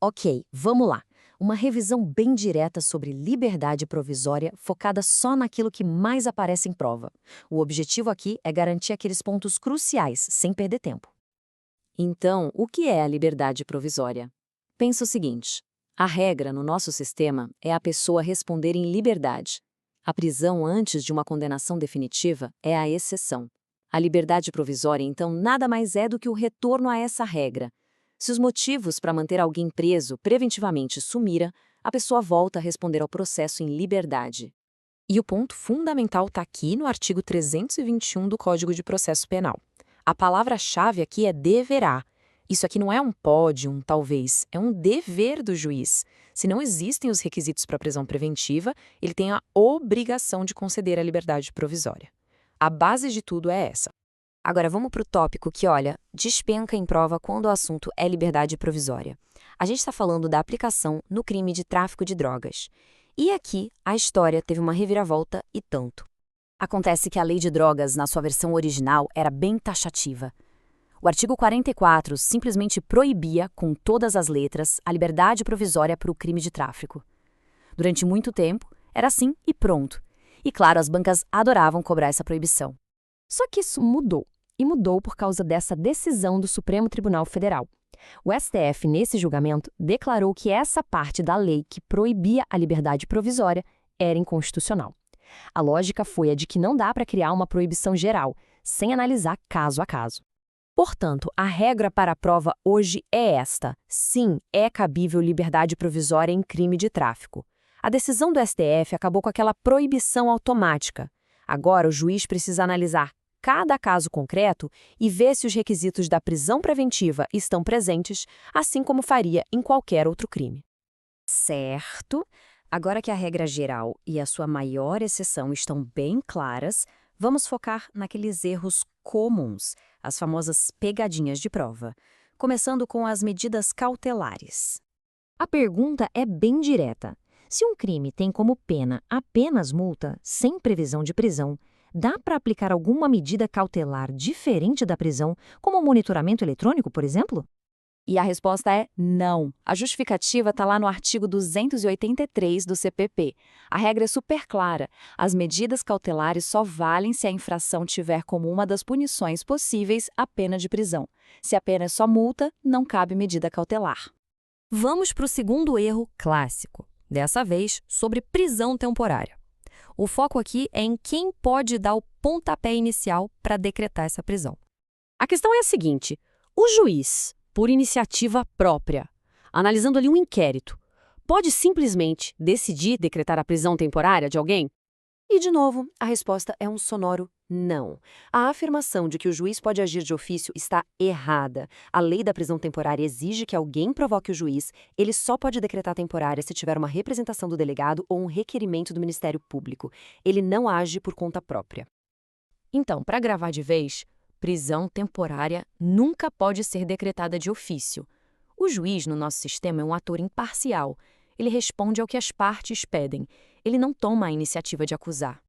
Ok, vamos lá. Uma revisão bem direta sobre liberdade provisória, focada só naquilo que mais aparece em prova. O objetivo aqui é garantir aqueles pontos cruciais, sem perder tempo. Então, o que é a liberdade provisória? Pensa o seguinte: a regra no nosso sistema é a pessoa responder em liberdade. A prisão antes de uma condenação definitiva é a exceção. A liberdade provisória, então, nada mais é do que o retorno a essa regra. Se os motivos para manter alguém preso preventivamente sumiram, a pessoa volta a responder ao processo em liberdade. E o ponto fundamental está aqui no artigo 321 do Código de Processo Penal. A palavra-chave aqui é deverá. Isso aqui não é um pode, um talvez, é um dever do juiz. Se não existem os requisitos para prisão preventiva, ele tem a obrigação de conceder a liberdade provisória. A base de tudo é essa. Agora vamos para o tópico que, olha, despenca em prova quando o assunto é liberdade provisória. A gente está falando da aplicação no crime de tráfico de drogas. E aqui, a história teve uma reviravolta e tanto. Acontece que a lei de drogas, na sua versão original, era bem taxativa. O artigo 44 simplesmente proibia, com todas as letras, a liberdade provisória para o crime de tráfico. Durante muito tempo, era assim e pronto. E claro, as bancas adoravam cobrar essa proibição. Só que isso mudou, e mudou por causa dessa decisão do Supremo Tribunal Federal. O STF, nesse julgamento, declarou que essa parte da lei que proibia a liberdade provisória era inconstitucional. A lógica foi a de que não dá para criar uma proibição geral, sem analisar caso a caso. Portanto, a regra para a prova hoje é esta: sim, é cabível liberdade provisória em crime de tráfico. A decisão do STF acabou com aquela proibição automática. Agora, o juiz precisa analisar cada caso concreto e ver se os requisitos da prisão preventiva estão presentes, assim como faria em qualquer outro crime. Certo. Agora que a regra geral e a sua maior exceção estão bem claras, vamos focar naqueles erros comuns, as famosas pegadinhas de prova, começando com as medidas cautelares. A pergunta é bem direta. Se um crime tem como pena apenas multa, sem previsão de prisão, dá para aplicar alguma medida cautelar diferente da prisão, como o monitoramento eletrônico, por exemplo? E a resposta é não. A justificativa está lá no artigo 283 do CPP. A regra é super clara. As medidas cautelares só valem se a infração tiver como uma das punições possíveis a pena de prisão. Se a pena é só multa, não cabe medida cautelar. Vamos para o segundo erro clássico, dessa vez sobre prisão temporária. O foco aqui é em quem pode dar o pontapé inicial para decretar essa prisão. A questão é a seguinte: o juiz, por iniciativa própria, analisando ali um inquérito, pode simplesmente decidir decretar a prisão temporária de alguém? E, de novo, a resposta é um sonoro não. A afirmação de que o juiz pode agir de ofício está errada. A lei da prisão temporária exige que alguém provoque o juiz. Ele só pode decretar temporária se tiver uma representação do delegado ou um requerimento do Ministério Público. Ele não age por conta própria. Então, para gravar de vez, prisão temporária nunca pode ser decretada de ofício. O juiz, no nosso sistema, é um ator imparcial. Ele responde ao que as partes pedem. Ele não toma a iniciativa de acusar.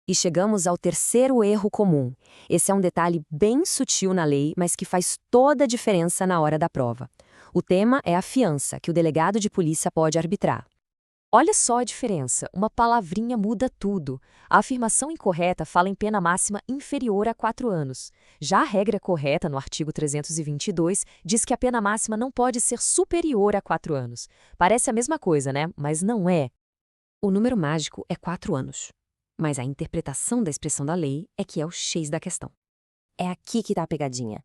E chegamos ao terceiro erro comum. Esse é um detalhe bem sutil na lei, mas que faz toda a diferença na hora da prova. O tema é a fiança, que o delegado de polícia pode arbitrar. Olha só a diferença, uma palavrinha muda tudo. A afirmação incorreta fala em pena máxima inferior a 4 anos. Já a regra correta, no artigo 322, diz que a pena máxima não pode ser superior a 4 anos. Parece a mesma coisa, né? Mas não é. O número mágico é 4 anos. Mas a interpretação da expressão da lei é que é o X da questão. É aqui que está a pegadinha.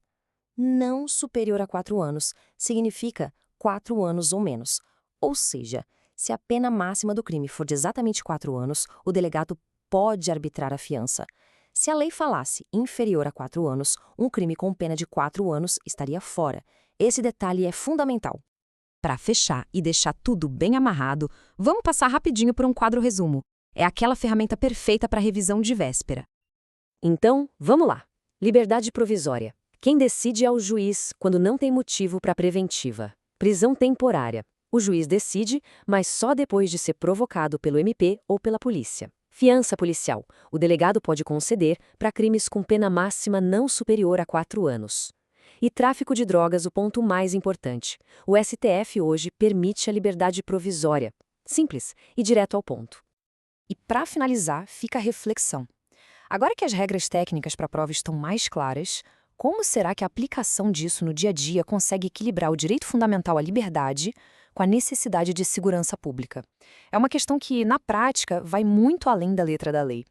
Não superior a 4 anos significa 4 anos ou menos. Ou seja, se a pena máxima do crime for de exatamente 4 anos, o delegado pode arbitrar a fiança. Se a lei falasse inferior a 4 anos, um crime com pena de 4 anos estaria fora. Esse detalhe é fundamental. Para fechar e deixar tudo bem amarrado, vamos passar rapidinho por um quadro resumo. É aquela ferramenta perfeita para revisão de véspera. Então, vamos lá. Liberdade provisória. Quem decide é o juiz quando não tem motivo para preventiva. Prisão temporária. O juiz decide, mas só depois de ser provocado pelo MP ou pela polícia. Fiança policial. O delegado pode conceder para crimes com pena máxima não superior a 4 anos. E tráfico de drogas, o ponto mais importante. O STF hoje permite a liberdade provisória. Simples e direto ao ponto. E para finalizar, fica a reflexão. Agora que as regras técnicas para a prova estão mais claras, como será que a aplicação disso no dia a dia consegue equilibrar o direito fundamental à liberdade com a necessidade de segurança pública? É uma questão que, na prática, vai muito além da letra da lei.